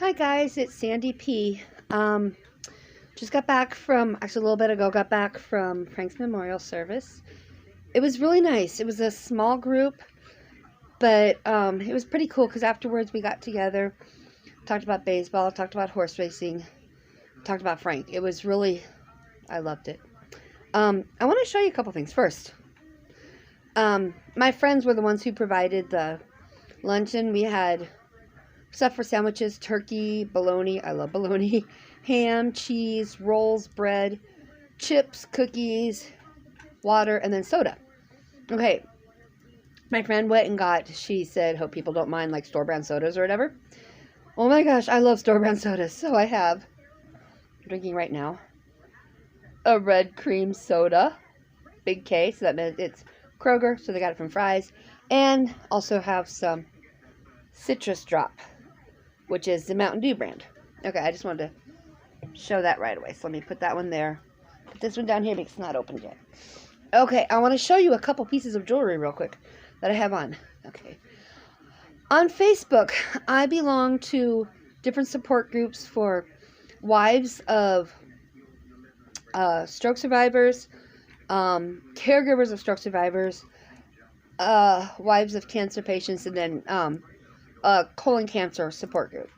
Hi guys, it's Sandy P. Just got back from, actually a little bit ago, got back from Frank's memorial service. It was really nice. It was a small group, but it was pretty cool because afterwards we got together, talked about baseball, talked about horse racing, talked about Frank. It was really, I loved it. I want to show you a couple things. First, my friends were the ones who provided the luncheon. We had stuff for sandwiches, turkey, bologna, I love bologna, ham, cheese, rolls, bread, chips, cookies, water, and then soda. Okay, my friend went and got, she said, hope people don't mind like store-brand sodas or whatever. Oh my gosh, I love store-brand sodas. So I have, I'm drinking right now, a red cream soda, big K, so that means it's Kroger, so they got it from Fry's, and also have some citrus drop, which is the Mountain Dew brand. Okay, I just wanted to show that right away. So let me put that one there. Put this one down here because it's not opened yet. Okay, I want to show you a couple pieces of jewelry real quick that I have on. Okay. On Facebook, I belong to different support groups for wives of stroke survivors, caregivers of stroke survivors, wives of cancer patients, and then colon cancer support group.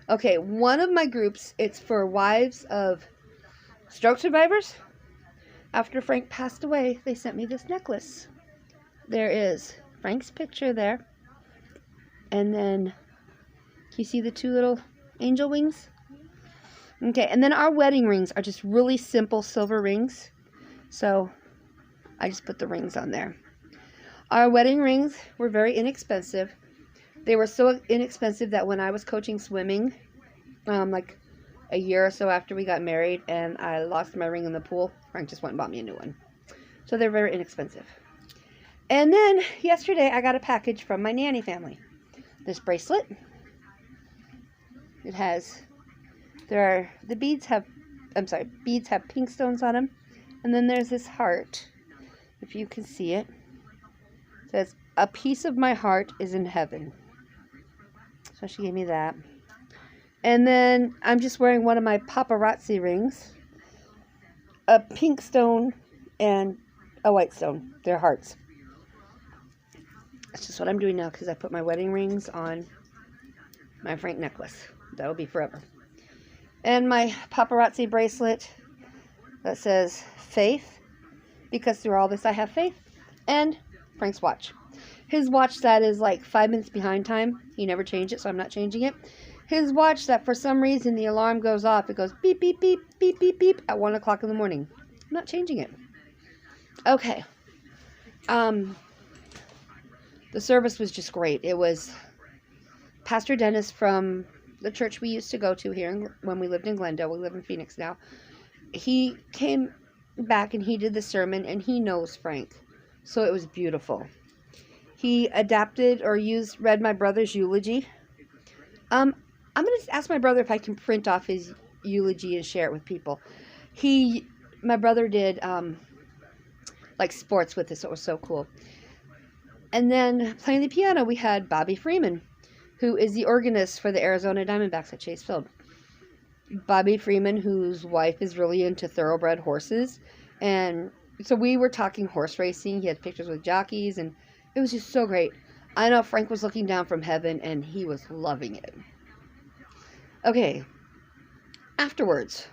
Okay, one of my groups, it's for wives of stroke survivors. After Frank passed away, they sent me this necklace. There is Frank's picture there. And then, can you see the two little angel wings? Okay, and then our wedding rings are just really simple silver rings. So, I just put the rings on there. Our wedding rings were very inexpensive. They were so inexpensive that when I was coaching swimming, like a year or so after we got married and I lost my ring in the pool, Frank just went and bought me a new one. So they're very inexpensive. And then yesterday I got a package from my nanny family. This bracelet. It has, beads have pink stones on them. And then there's this heart. If you can see it. It says, a piece of my heart is in heaven. So she gave me that. And then I'm just wearing one of my paparazzi rings. A pink stone and a white stone. They're hearts. That's just what I'm doing now because I put my wedding rings on my Frank necklace. That'll be forever. And my paparazzi bracelet that says faith. Because through all this I have faith. And Frank's watch. His watch that is like 5 minutes behind time. He never changed it, so I'm not changing it. His watch that for some reason the alarm goes off. It goes beep, beep, beep, beep, beep, beep at 1 o'clock in the morning. I'm not changing it. Okay. The service was just great. It was Pastor Dennis from the church we used to go to here when we lived in Glendale. We live in Phoenix now. He came back and he did the sermon, and he knows Frank. So it was beautiful. He adapted or read my brother's eulogy. I'm going to ask my brother if I can print off his eulogy and share it with people. My brother did, like sports with this, so it was so cool. And then playing the piano, we had Bobby Freeman, who is the organist for the Arizona Diamondbacks at Chase Field. Bobby Freeman, whose wife is really into thoroughbred horses. And so we were talking horse racing. He had pictures with jockeys, and it was just so great. I know Frank was looking down from heaven, and he was loving it. Okay. Afterwards,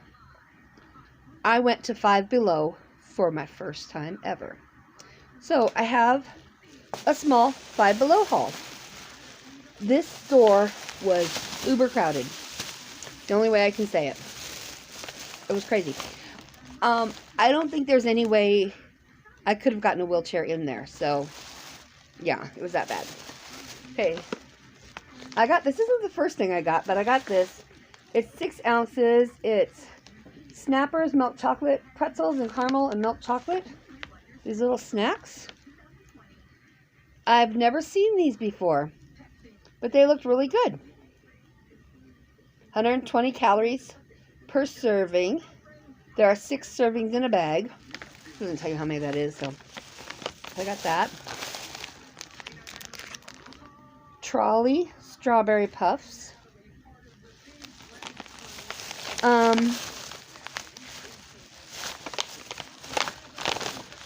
I went to Five Below for my first time ever. So I have a small Five Below haul. This store was uber crowded. The only way I can say it. It was crazy. I don't think there's any way I could have gotten a wheelchair in there. So, yeah, it was that bad. Okay. This isn't the first thing I got, but I got this. It's 6 ounces. It's Snappers milk chocolate pretzels and caramel and milk chocolate. These little snacks. I've never seen these before, but they looked really good. 120 calories per serving. There are 6 servings in a bag. It doesn't tell you how many that is, so I got that. Trolley strawberry puffs. Let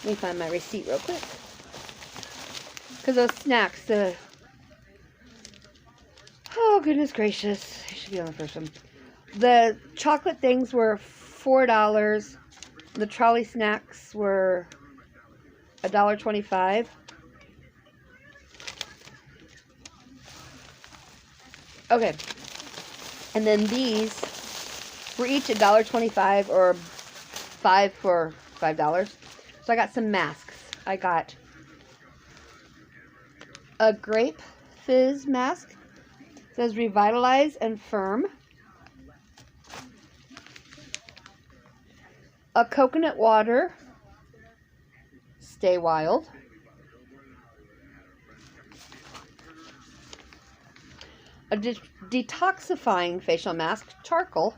me find my receipt real quick. Because those snacks, oh goodness gracious, I should be on the first one. The chocolate things were $4. The trolley snacks were $1.25. Okay, and then these were each $1.25 or 5 for $5. So I got some masks. I got a grape fizz mask. It says revitalize and firm. A coconut water. Stay wild. A detoxifying facial mask, charcoal.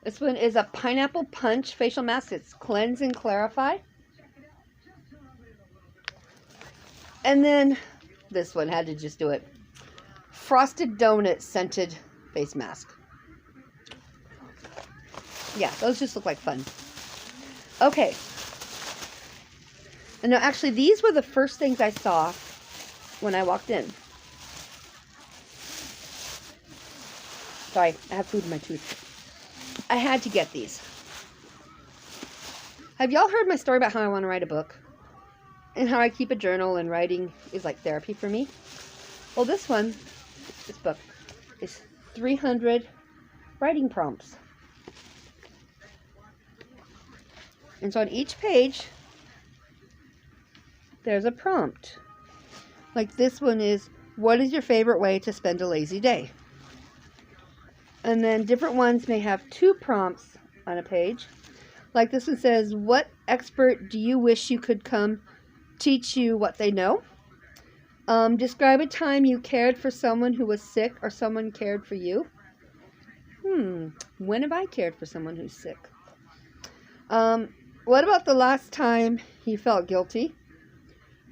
This one is a pineapple punch facial mask. It's cleanse and clarify. And then this one had to just do it. Frosted donut scented face mask. Yeah, those just look like fun. Okay. And no, actually, these were the first things I saw when I walked in. Sorry, I have food in my tooth. I had to get these. Have y'all heard my story about how I want to write a book? And how I keep a journal and writing is like therapy for me? Well, this book, is 300 writing prompts. And so on each page, there's a prompt. Like this one is, what is your favorite way to spend a lazy day? And then different ones may have 2 prompts on a page. Like this one says, what expert do you wish you could come teach you what they know? Describe a time you cared for someone who was sick or someone cared for you. When have I cared for someone who's sick? What about the last time you felt guilty?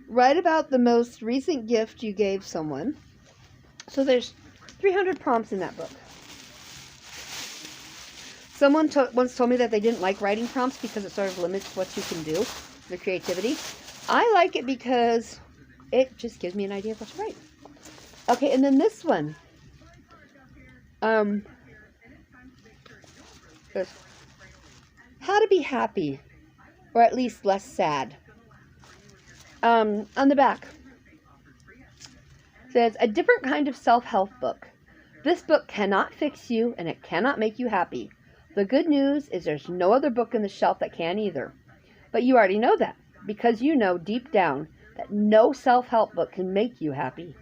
Write about the most recent gift you gave someone. So there's 300 prompts in that book. Someone once told me that they didn't like writing prompts because it sort of limits what you can do, the creativity. I like it because it just gives me an idea of what to write. Okay, and then this one. Says, how to be happy, or at least less sad. On the back, says, a different kind of self-help book. This book cannot fix you, and it cannot make you happy. The good news is there's no other book in the shelf that can either. But you already know that, because you know deep down that no self-help book can make you happy.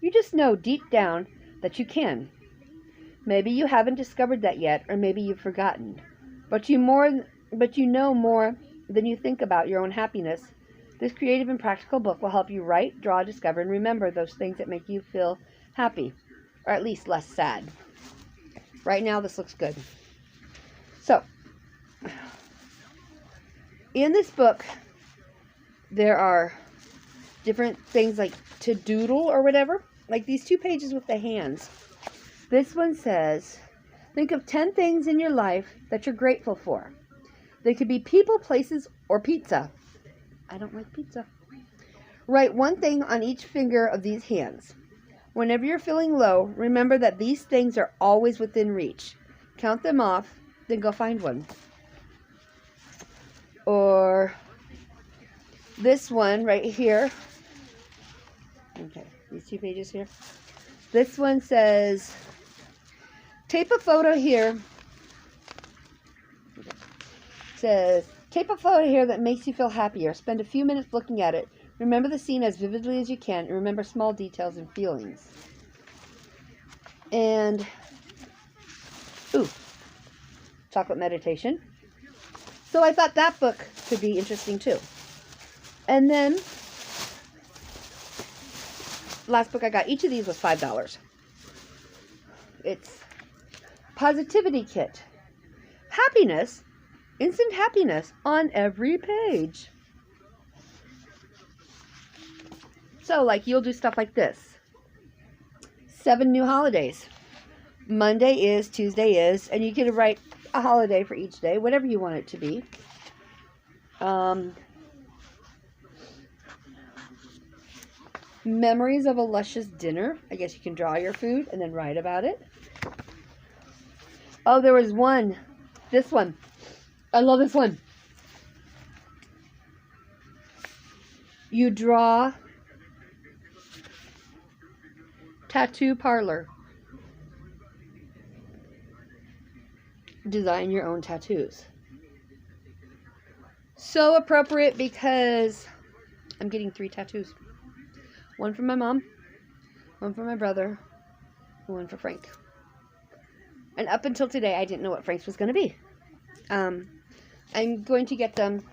You just know deep down that you can. Maybe you haven't discovered that yet, or maybe you've forgotten. But you know more than you think about your own happiness. This creative and practical book will help you write, draw, discover, and remember those things that make you feel happy, or at least less sad. Right now, this looks good. So, in this book, there are different things like to doodle or whatever. Like these 2 pages with the hands. This one says, think of 10 things in your life that you're grateful for. They could be people, places, or pizza. I don't like pizza. Write one thing on each finger of these hands. Whenever you're feeling low, remember that these things are always within reach. Count them off, then go find one. Or this one right here. Okay, these 2 pages here. This one says, tape a photo here. Okay. Says, tape a photo here that makes you feel happier. Spend a few minutes looking at it. Remember the scene as vividly as you can, and remember small details and feelings. And, chocolate meditation. So I thought that book could be interesting too. And then, last book I got, each of these was $5. It's Positivity Kit. Happiness, instant happiness on every page. So, like, you'll do stuff like this. 7 new holidays. Monday is, Tuesday is, and you can write a holiday for each day, whatever you want it to be. Memories of a luscious dinner. I guess you can draw your food and then write about it. Oh, there was one. This one. I love this one. You draw tattoo parlor. Design your own tattoos. So appropriate because I'm getting 3 tattoos. One for my mom, one for my brother, and one for Frank. And up until today, I didn't know what Frank's was going to be. I'm going to get them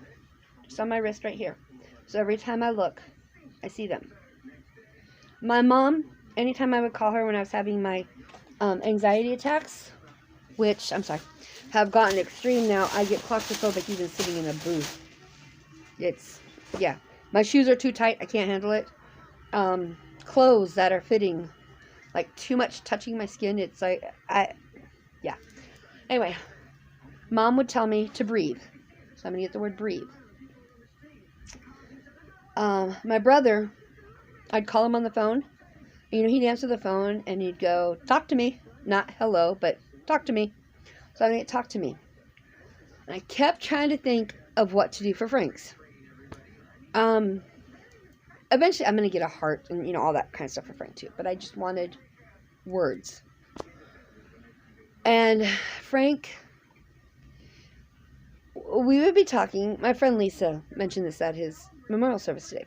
just on my wrist right here. So every time I look, I see them. My mom, anytime I would call her when I was having my anxiety attacks, which, I'm sorry, have gotten extreme now, I get claustrophobic even sitting in a booth. It's, yeah. My shoes are too tight. I can't handle it. Clothes that are fitting, like too much touching my skin. It's like, yeah. Anyway, Mom would tell me to breathe. So I'm going to get the word breathe. My brother, I'd call him on the phone. You know, he'd answer the phone and he'd go, talk to me. Not hello, but talk to me. So I'm going to get talk to me. And I kept trying to think of what to do for Frank's. Eventually I'm going to get a heart and, you know, all that kind of stuff for Frank too. But I just wanted words. And Frank, we would be talking. My friend Lisa mentioned this at his memorial service today.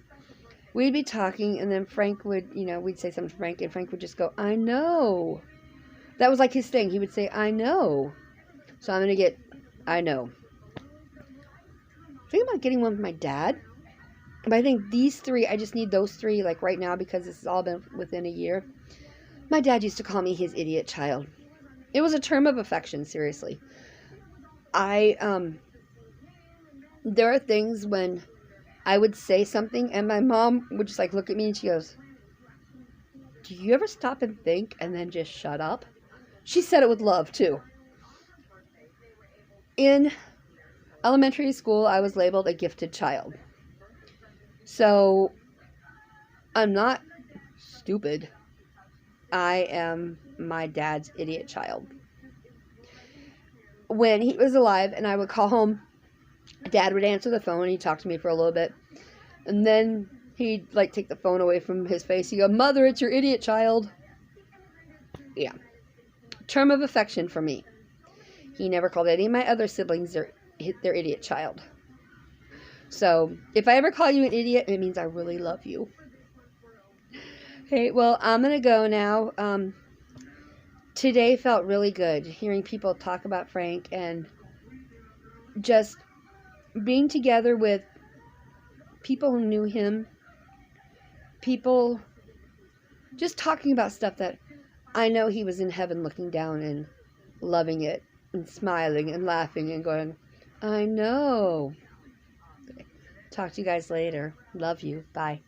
We'd be talking, and then Frank would, you know, we'd say something to Frank, and Frank would just go, I know. That was like his thing. He would say, I know. So I'm going to get, I know. Think about getting one for my dad. But I think these 3, I just need those 3, like right now, because this has all been within a year. My dad used to call me his idiot child. It was a term of affection, seriously. There are things when I would say something and my mom would just like look at me and she goes, do you ever stop and think and then just shut up? She said it with love too. In elementary school, I was labeled a gifted child. So I'm not stupid. I am my dad's idiot child. When he was alive and I would call home, Dad would answer the phone and he'd talk to me for a little bit. And then he'd like take the phone away from his face. He'd go, Mother, it's your idiot child. Yeah. Term of affection for me. He never called any of my other siblings their idiot child. So if I ever call you an idiot, it means I really love you. Okay, well, I'm going to go now. Today felt really good hearing people talk about Frank and just being together with people who knew him, people just talking about stuff that I know he was in heaven looking down and loving it and smiling and laughing and going, I know. Okay. Talk to you guys later. Love you. Bye.